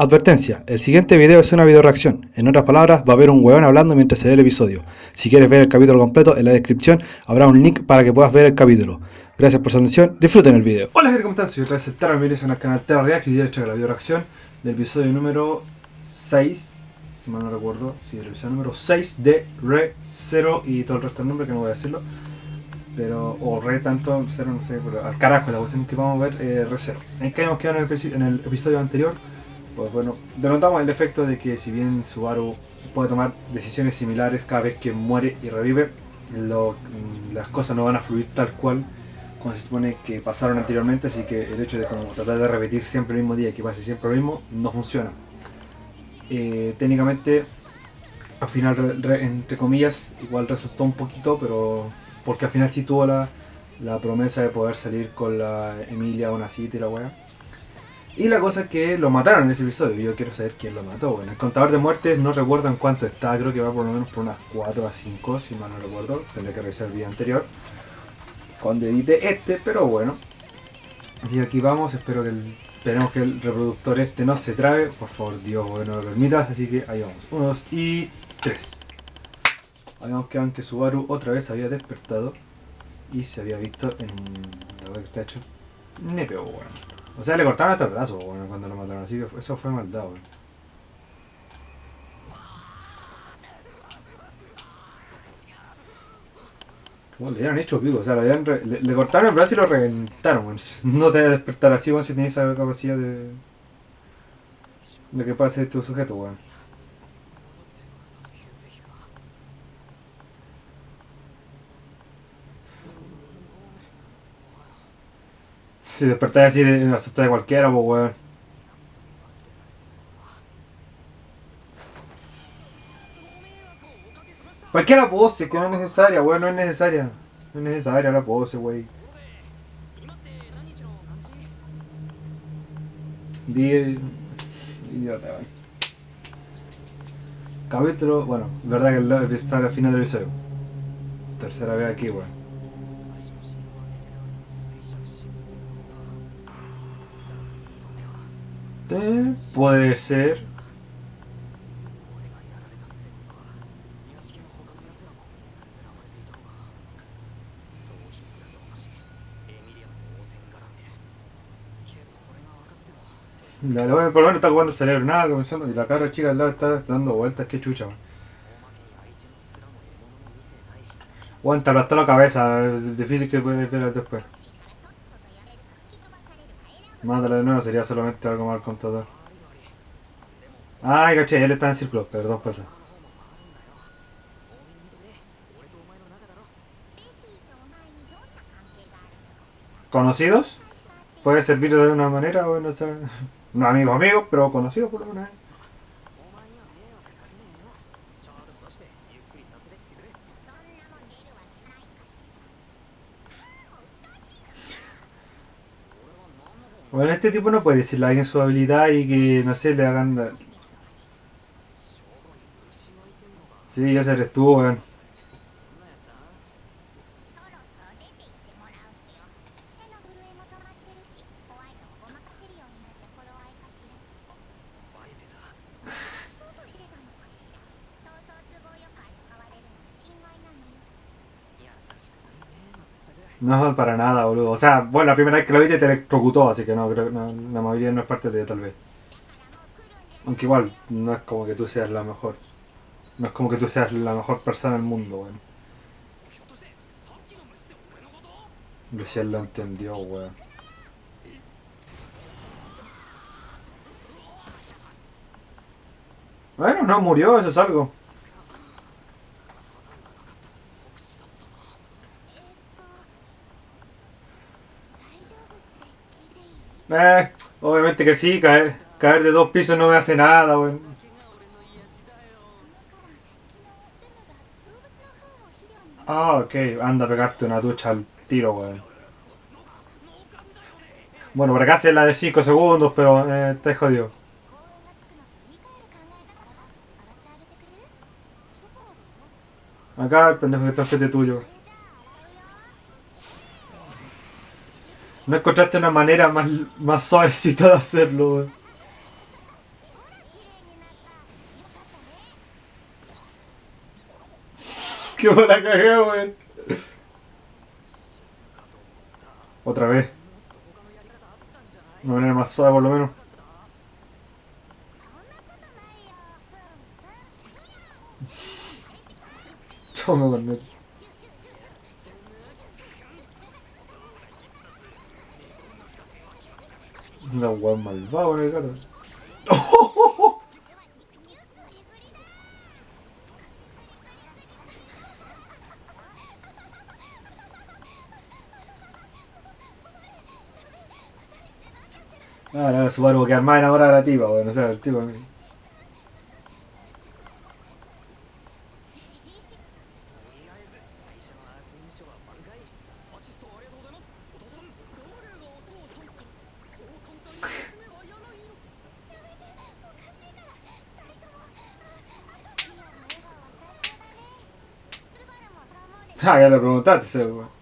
Advertencia, el siguiente video es una video reacción. En otras palabras, va a haber un hueón hablando mientras se ve el episodio. Si quieres ver el capítulo completo, en la descripción habrá un link para que puedas ver el capítulo. Gracias por su atención, disfruten el video. Hola gente, ¿cómo están? Soy otra vez Terra, bienvenidos al canal Terra React y hoy día les traigo la video reacción del episodio número 6, si mal no recuerdo, sí, el episodio número 6 de Re 0 y todo el resto del nombre que no voy a decirlo, pero, o Re tanto, 0 no sé, pero al carajo la cuestión que vamos a ver Re 0. En que habíamos quedado en el episodio anterior, pues bueno, denotamos el efecto de que si bien Subaru puede tomar decisiones similares cada vez que muere y revive, las cosas no van a fluir tal cual como se supone que pasaron anteriormente, así que el hecho de como tratar de repetir siempre el mismo día y que pase siempre lo mismo, no funciona. Técnicamente, al final, entre comillas, igual resultó un poquito, pero porque al final sí tuvo la promesa de poder salir con la Emilia a una cita y la wea. Y la cosa es que lo mataron en ese episodio, y yo quiero saber quién lo mató. Bueno, el contador de muertes no recuerdo en cuánto está, creo que va por lo menos por unas 4 a 5, si mal no recuerdo, tendré que revisar el video anterior cuando edite pero bueno. Así que aquí vamos, esperemos que el reproductor no se trabe, por favor Dios no lo permitas, así que ahí vamos, 1, 2 y 3. Habíamos quedado en que Subaru otra vez había despertado y se había visto en la web que está hecho nepeo, bueno. O sea, le cortaron hasta el brazo, bueno, cuando lo mataron, así que eso fue maldad, bueno. Le habían hecho pico, o sea, le cortaron el brazo y lo reventaron, bueno. No te voy a despertar así, bueno, si tienes esa capacidad de que puede ser tu sujeto, bueno. Si despertáis así, asustáis a cualquiera, pues weón. ¿Para qué la pose? Que no es necesaria, weón, no es necesaria. No es necesaria la pose, wey. Idiota, weón. Capítulo, bueno, verdad que está al final del episodio. Tercera vez aquí, weón. Puede ser. Dale, bueno, por lo menos está jugando el cerebro, nada, comenzando. Y la cara chica al lado está dando vueltas, qué chucha, weón. Weón, te aplastó la cabeza, es difícil que puedas ver después. Mátala de nuevo, sería solamente algo mal contador. Ay, caché, él está en círculo, perdón, pasa. ¿Conocidos? Puede servir de una manera o no sé. No amigos, pero conocidos por lo menos. Bueno, este tipo no puede decirle a alguien su habilidad y que, no sé, le hagan... Sí, ya se eres tú, weón. No, para nada, boludo. O sea, bueno, la primera vez que lo viste te electrocutó, así que no, creo que no, la mayoría no es parte de tal vez. Aunque igual, no es como que tú seas la mejor. No es como que tú seas la mejor persona del mundo, weón. Recién lo entendió, weón. Bueno, no murió, eso es algo. Obviamente que sí, caer de 2 pisos no me hace nada, weón. Ah, ok, anda a pegarte una ducha al tiro, weón. Bueno, por acá hace la de 5 segundos, pero te jodido. Acá el pendejo que está enfrente tuyo. No encontraste una manera más suavecita de hacerlo, weón. Qué mala cagada, weón. Otra vez. Una manera más suave por lo menos. Chome con él. Una weón malvada con el gato. La Subaru quedar más enamorada de la tipa, weón. O sea, el tipo. Ah, ya lo preguntaste, weón.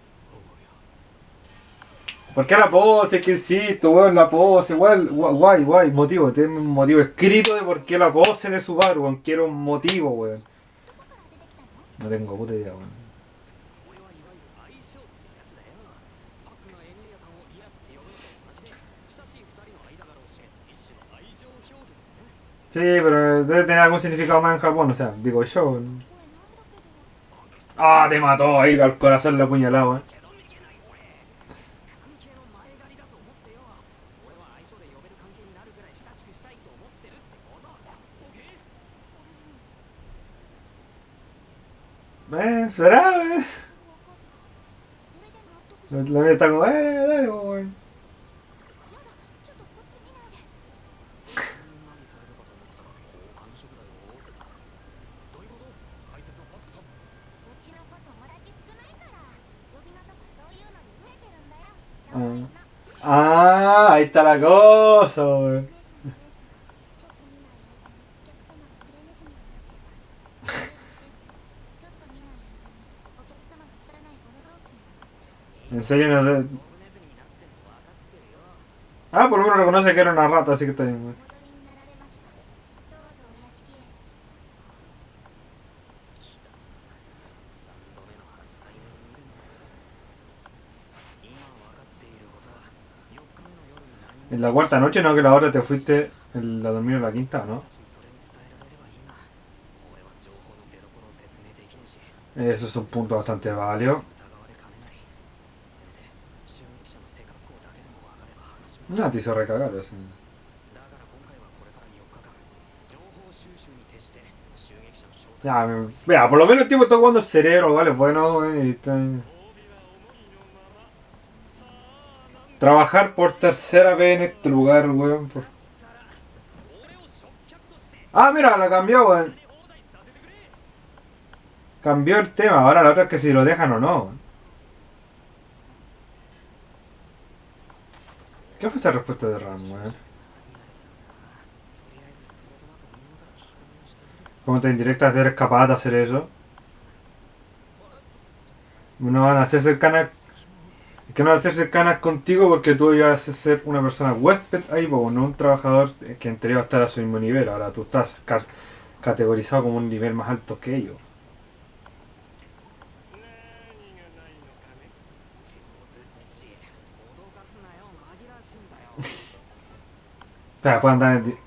¿Por qué la pose? ¿Qué insisto, weón? La pose, weón. Guay, motivo. Tiene un motivo escrito de por qué la pose de Subaru, weón. Quiero un motivo, weón. No tengo puta idea, weón. Sí, pero debe tener algún significado más en Japón, o sea, digo yo, weón. Ah, te mató ahí al corazón la puñalada, weón. ¿Será? La mía está como, dale, weón. Ahí está la cosa, weón. En serio no. Ah, por lo menos reconoce que era una rata, así que está bien, weón. En la cuarta noche, no, que la otra te fuiste a dormir en la quinta, ¿no? Eso es un punto bastante válido. No, te hizo recagar eso. Ya, mira, por lo menos el tipo está jugando el cerebro, ¿vale? Bueno, weón, y está... Trabajar por tercera vez en este lugar, weón. Ah, mira, la cambió, weón. Cambió el tema, ahora la otra es que si lo dejan o no, weón. ¿Qué fue esa respuesta de Ram, weón? ¿Cómo te indirectas eres capaz de hacer eso? No van a hacerse canas. Es que no van a hacerse canas contigo porque tú ibas a ser una persona huésped ahí, pues, no un trabajador que en teoría va a estar a su mismo nivel. Ahora tú estás categorizado como un nivel más alto que ellos. Espera, puede andar en...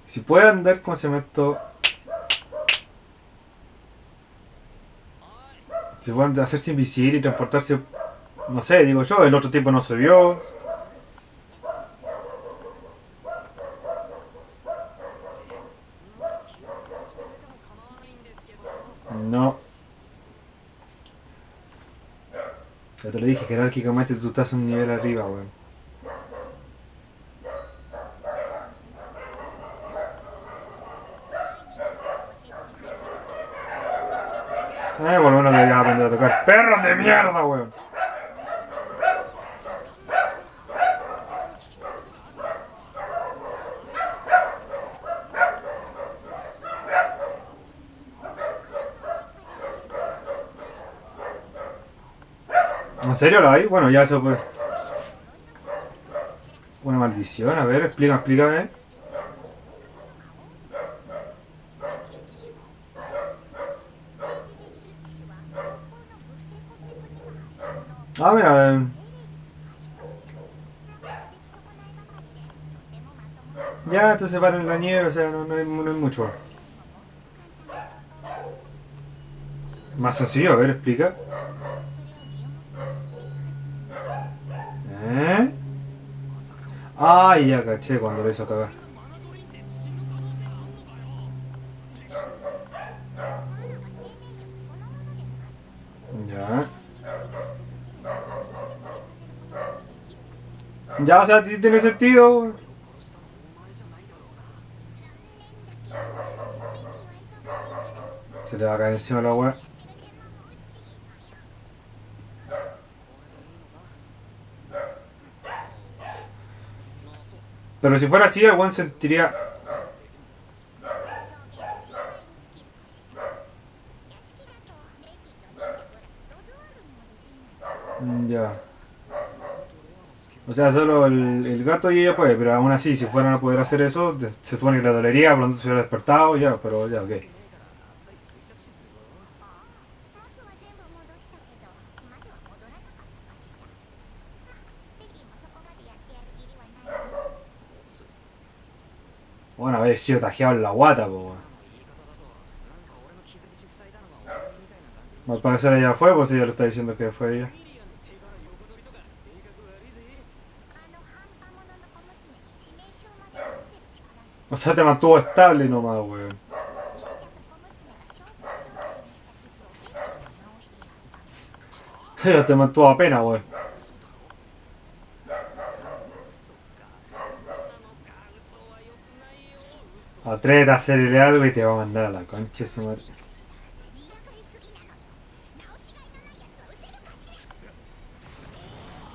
Si puede andar, ¿cómo se llama esto? Si puede hacerse invisible y transportarse... No sé, digo yo, el otro tipo no se vio. No. Ya te lo dije, jerárquicamente tú estás un nivel arriba, weón. Por lo menos deberías aprender a tocar. ¡Perros de mierda, weón! ¿En serio lo hay? Bueno, ya eso pues. Una maldición, a ver, explícame. Ah, mira. Ya, esto se para en la nieve, o sea, no hay mucho. Más sencillo, a ver, explica. ¿Eh? Ah, ya caché cuando lo hizo cagar. Ya. Ya, o sea, sí tiene sentido. Se le va a caer encima la weá. Pero si fuera así, el weón sentiría. Ya. O sea, solo el gato y ella puede, pero aún así, si fueran a poder hacer eso, se supone que le dolería, pronto se hubiera despertado, ya, pero ya, ok. Bueno, haber sido tajeado en la guata, po, al parecer ella fue, pues ella lo está diciendo que fue ella. O sea, te mantuvo estable nomás, weón. Ella te mantuvo apenas, weón. Atrévete a hacerle algo y te va a mandar a la concha de su madre.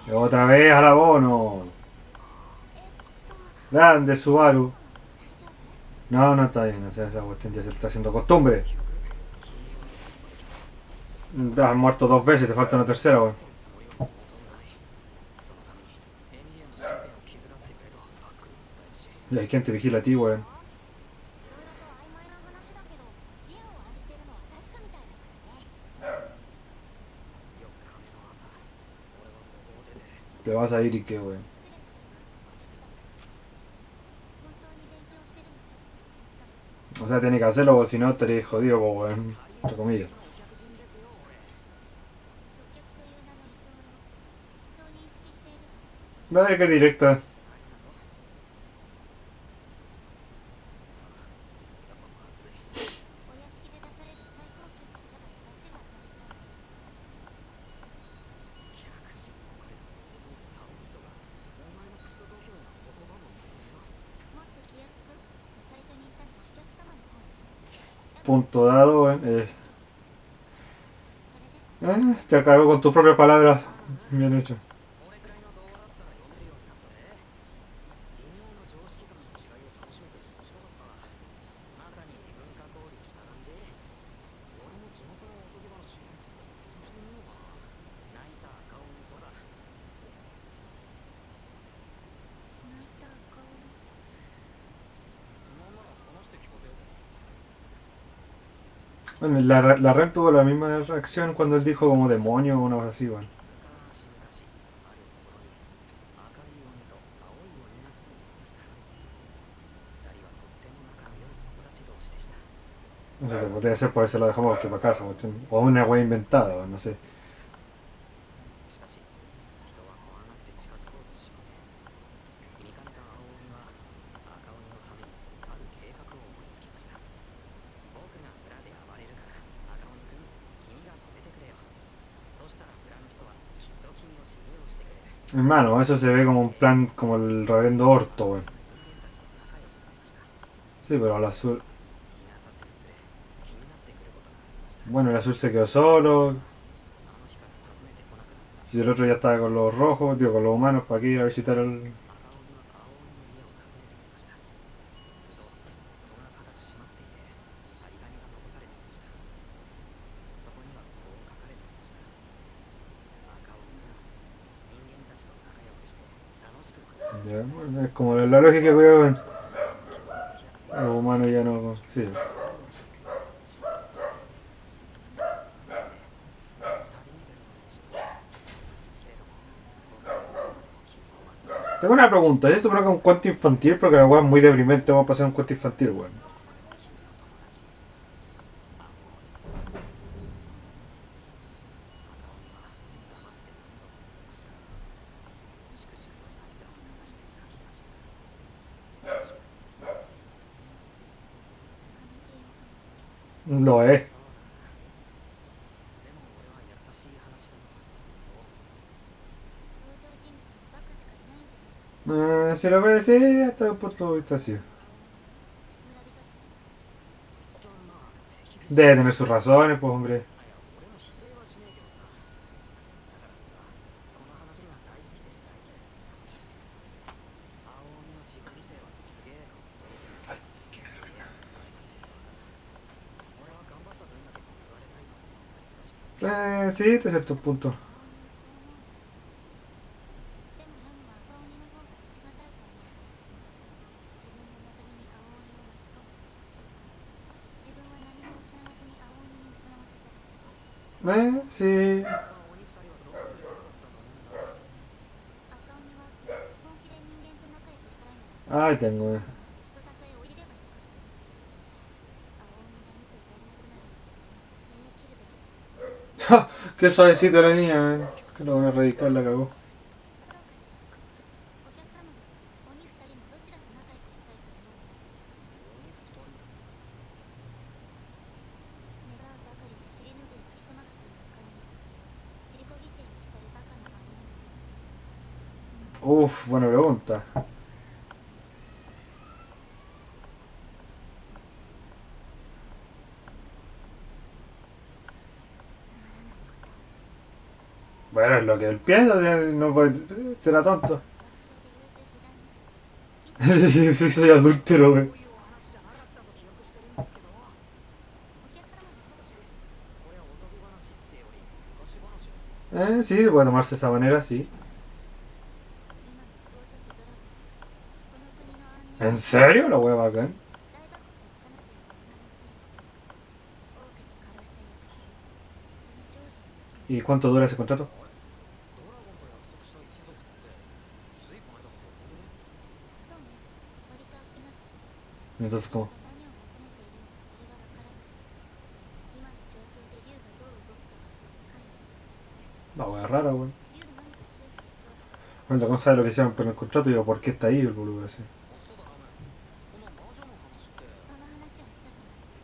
Y otra vez al abono. Grande Subaru. No, no está bien, o sea, esa cuestión ya se está haciendo costumbre. Has muerto dos veces, te falta una tercera, weón. Y hay quien te vigila a ti, weón. Te vas a ir y qué, weón. O sea, tiene que hacerlo, o si no estaría jodido, weón. Entre comillas. Dale que directa. Punto dado, weón. Te acabo con tus propias palabras. Bien hecho. Bueno, la Ren tuvo la misma reacción cuando él dijo como demonio o una cosa así, weón. No sé, podría ser por eso lo dejamos que para casa, weón. O una wea inventada, weón, no sé. Hermano, eso se ve como un plan como el reverendo Orto, weón. Sí, pero el azul. Bueno, el azul se quedó solo. Y el otro ya estaba con los rojos, digo, con los humanos, para aquí ir a visitar el. Ya, bueno, es como la lógica que weón. Los humanos ya no. Sí. Tengo una pregunta, ¿es supone que es un cuento infantil? Porque la weá es muy deprimente, vamos a pasar un cuento infantil, weón. No es. Si lo ves, sí, hasta el punto de vista sí. Debe tener sus razones, pues hombre. Sí, hasta cierto punto. Sí. Ay, tengo. Qué suavecito la niña, que lo van a radical, la cagó. Uf, buena pregunta. Bueno, es lo que él piensa, no puede, será tonto. Soy adúltero, wey. Sí, puede tomarse de esa manera, sí. ¿En serio? La wea bacán. ¿Y cuánto dura ese contrato? Entonces, ¿cómo? La wea rara, weón. Bueno, la cosa de lo que hicieron con el contrato, digo, ¿por qué está ahí el boludo ese?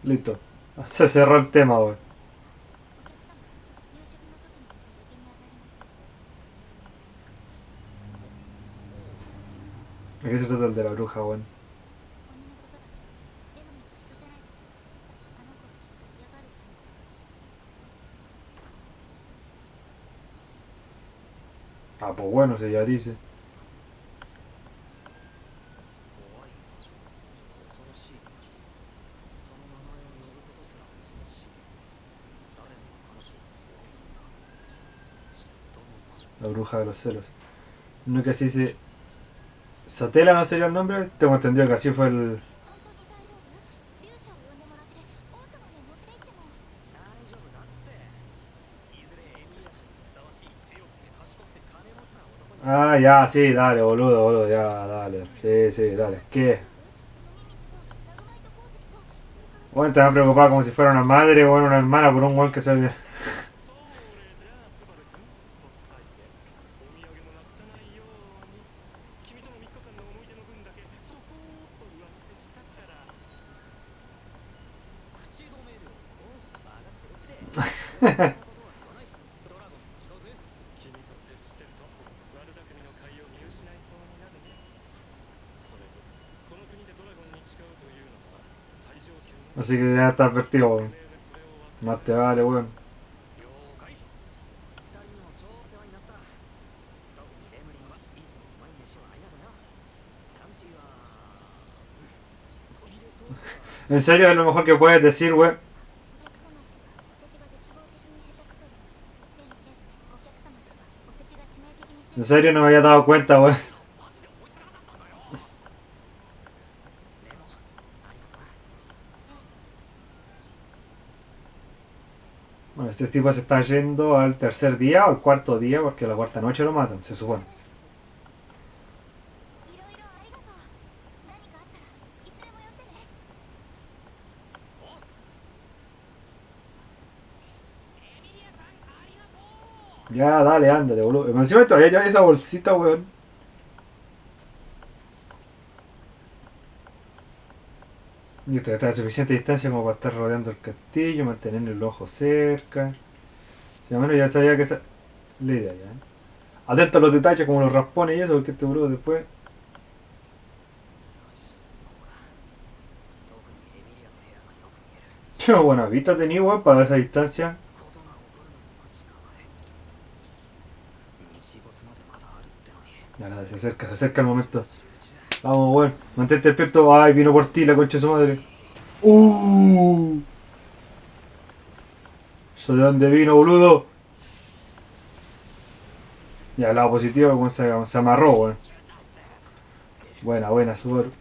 Listo. Se cerró el tema, weón. ¿De qué se trata el de la bruja, weón? Ah, pues bueno, se ya dice. La bruja de los celos. No que así se... Satela no sería el nombre. Tengo entendido que así fue el... Ah, ya, sí, dale, boludo, ya, dale. Sí, sí, dale. ¿Qué? Bueno, te van a preocupar como si fuera una madre o una hermana por un weón que se... Así que ya está advertido, weón. Más te vale, weón. En serio, es lo mejor que puedes decir, weón. En serio, no me había dado cuenta, weón. Bueno, este tipo se está yendo al tercer día o al cuarto día porque la cuarta noche lo matan, se supone. Ya, dale, ándate, boludo. Encima todavía ya esa bolsita, weón. Y esto está a suficiente distancia como para estar rodeando el castillo, mantener el ojo cerca. Si al menos ya sabía que esa es la idea ya. Atento a los detalles como los raspones y eso, porque este boludo después. Che, buena vista tenía, weón, para esa distancia. Ya nada, se acerca el momento. Vamos, weón, mantente despierto. Ay, vino por ti la concha de su madre. ¿Eso de dónde vino, boludo? Ya, el lado positivo, como se amarró, weón. Buena, buena, Subaru.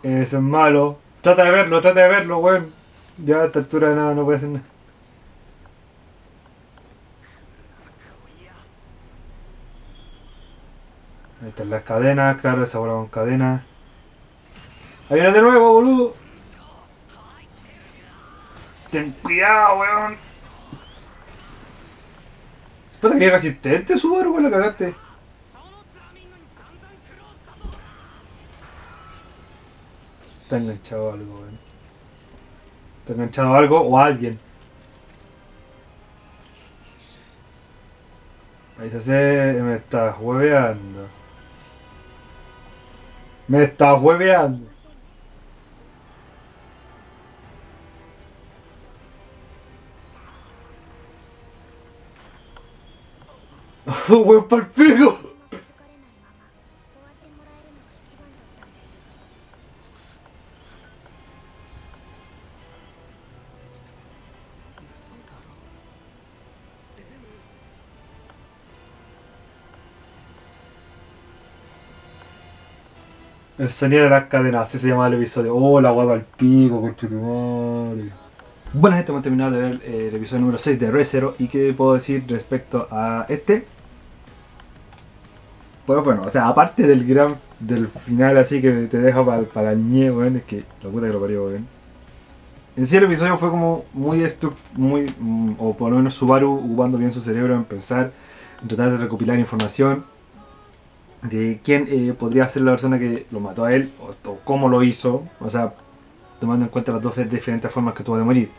Eso es malo. Trata de verlo, weón. Ya a esta altura nada, no puede hacer nada. Ahí están las cadenas, claro, esa bola con cadenas. Ahí viene de nuevo, boludo. Ten cuidado, weón. Puta que es resistente, Subaru, weón, la cagaste. Está enganchado a algo, weón. Está enganchado a algo o a alguien. Ahí se hace. Me está hueveando. Me está hueveando. ¡Buen palpico! El sonido de las cadenas, así se llama el episodio. Oh, la guapa al pico, conchetumare. Bueno, gente, hemos terminado de ver el episodio número 6 de Re:Zero. ¿Y qué puedo decir respecto a este? Pues bueno, o sea, aparte del final así que te deja para el ñe, weón, es que la puta que lo parió, weón. En sí el episodio fue como o por lo menos Subaru ocupando bien su cerebro en pensar, en tratar de recopilar información de quién podría ser la persona que lo mató a él, o cómo lo hizo, o sea, tomando en cuenta las dos diferentes formas que tuvo de morir.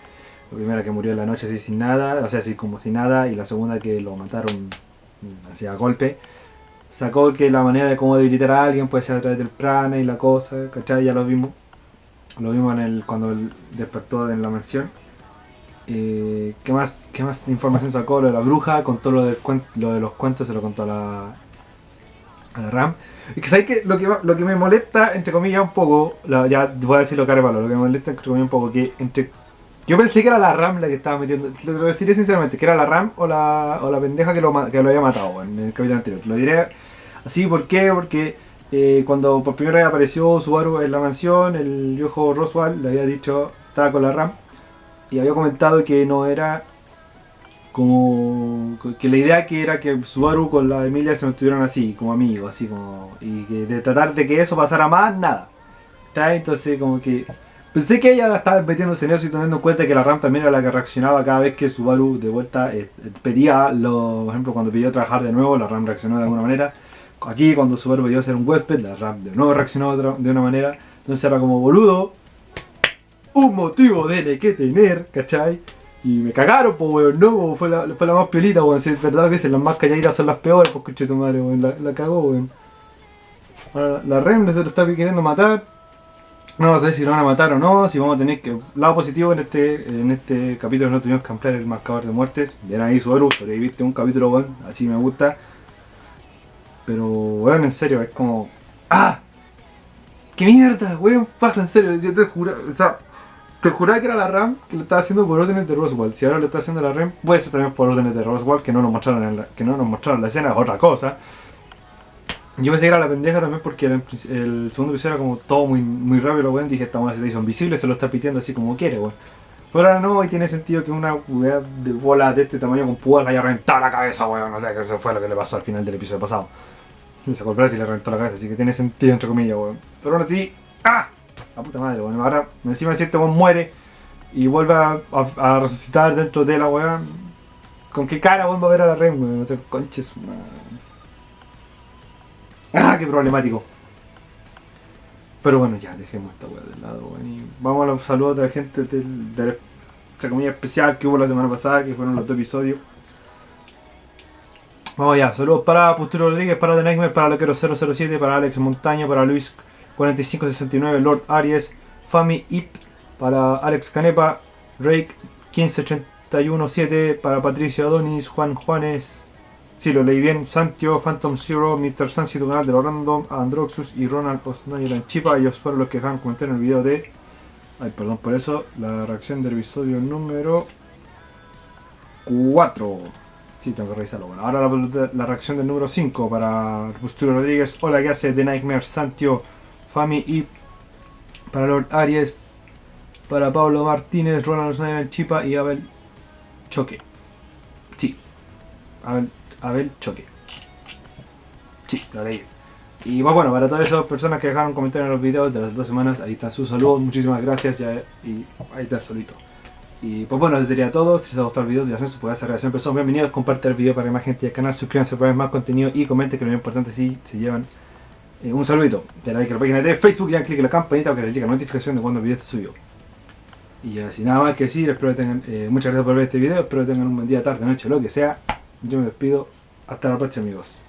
La primera que murió en la noche así sin nada, o sea, así como sin nada, y la segunda que lo mataron así a golpe. Sacó que la manera de cómo debilitar a alguien puede ser a través del prana y la cosa, ¿cachai? Ya lo vimos. Lo vimos cuando él despertó en la mansión. ¿Qué más información sacó? Lo de la bruja, contó lo de los cuentos, se lo contó a la RAM. Es que sabes que lo que me molesta, entre comillas, un poco, ya voy a decirlo cara de palo, lo que me molesta, entre comillas, un poco, yo pensé que era la RAM la que estaba metiendo, lo diré sinceramente, que era la RAM o la pendeja que lo había matado en el capítulo anterior. Lo diré así, ¿por qué? Porque cuando por primera vez apareció Subaru en la mansión, el viejo Roswell le había dicho, estaba con la RAM, y había comentado que no era como que la idea que era que Subaru con la Emilia se mantuvieran así, como amigos, así como, y que de tratar de que eso pasara más, nada. ¿Sabes? Entonces como que pensé que ella estaba metiéndose en eso y teniendo en cuenta que la RAM también era la que reaccionaba cada vez que Subaru de vuelta pedía, por ejemplo cuando pidió trabajar de nuevo, la RAM reaccionó de alguna manera. Aquí cuando Subaru pidió ser un huésped, la RAM de nuevo reaccionó de una manera. Entonces era como boludo, un motivo tiene que tener, ¿cachai? Y me cagaron, pues, weón, no, po, fue la más piolita, weón. Si es verdad lo que dicen, las más calladitas son las peores, pues, coche tu madre, weón. La cagó, weón. Ahora, la Rem se lo está queriendo matar. No sé si lo van a matar o no, si vamos a tener que... Lado positivo en este capítulo no tuvimos que ampliar el marcador de muertes. Bien ahí, Subaru, sobreviviste un capítulo, weón, así me gusta. Pero, weón, en serio, es como... ¡Ah! ¡Qué mierda, weón! Pasa, en serio, yo te juro, o sea... Te juraba que era la RAM que lo estaba haciendo por órdenes de Roswell. Si ahora lo está haciendo la RAM, puede ser también por órdenes de Roswell, que no nos mostraron en la escena, es otra cosa. Yo pensé que era la pendeja también porque el segundo episodio era como todo muy rápido, weón. Dije, esta weón se le hizo invisible, se lo está pitiendo así como quiere, weón. Pero ahora no, y tiene sentido que una weá de bola de este tamaño con púas le haya reventado la cabeza, weón. O sea, que eso fue lo que le pasó al final del episodio pasado. Le sacó el brazo y le reventó la cabeza, así que tiene sentido, entre comillas, weón. Pero aún así, ¡ah! La puta madre, weón. Ahora, encima si este weón muere y vuelve a resucitar dentro de la weá, ¿con qué cara weón va a ver a la Ren, weón? No sé, conches, ¡ah! Qué problemático. Pero bueno, ya, dejemos esta weá de lado, weón. Y vamos a los saludos de la gente del esta comida especial que hubo la semana pasada, que fueron los 2 episodios. Vamos allá, saludos para Pusturo Rodríguez, para The Nightmare, para Loquero 007, para Alex Montaño, para Luis 4569, Lord Aries, Fami Ip, para Alex Canepa, Rake 15817, para Patricio Adonis, Juan Juanes, si lo leí bien, Santio, Phantom Zero, Mr. Sansi, tu canal de lo random, Androxus y Ronald Osnayer Chipa. Ellos fueron los que dejaron comentar en el video de... Ay, perdón por eso, la reacción del episodio número 4. Sí, tengo que revisarlo. Bueno, ahora la reacción del número 5 para Pusturo Rodríguez. Hola, ¿qué hace? The Nightmare, Santio, Fami y para Lord Aries, para Pablo Martínez, Ronald Snyder Chipa y Abel Choque. Sí, Abel Choque. Sí, lo leí. Y bueno, para todas esas personas que dejaron comentarios en los videos de las 2 semanas, ahí está su saludo, muchísimas gracias y ahí está el solito. Y pues bueno, eso sería todo. Si les ha gustado el video, ya saben, su poder hacer reacción, son bienvenidos, compartan el video para que más gente del canal, suscríbanse para ver más contenido y comenten, que lo más importante si se llevan un saludito. Denle like a la página de Facebook y dan clic en la campanita para que les llegue la notificación de cuando el video esté subido. Y así nada más que decir, espero que tengan, muchas gracias por ver este video, espero que tengan un buen día, tarde, noche, lo que sea. Yo me despido, hasta la próxima amigos.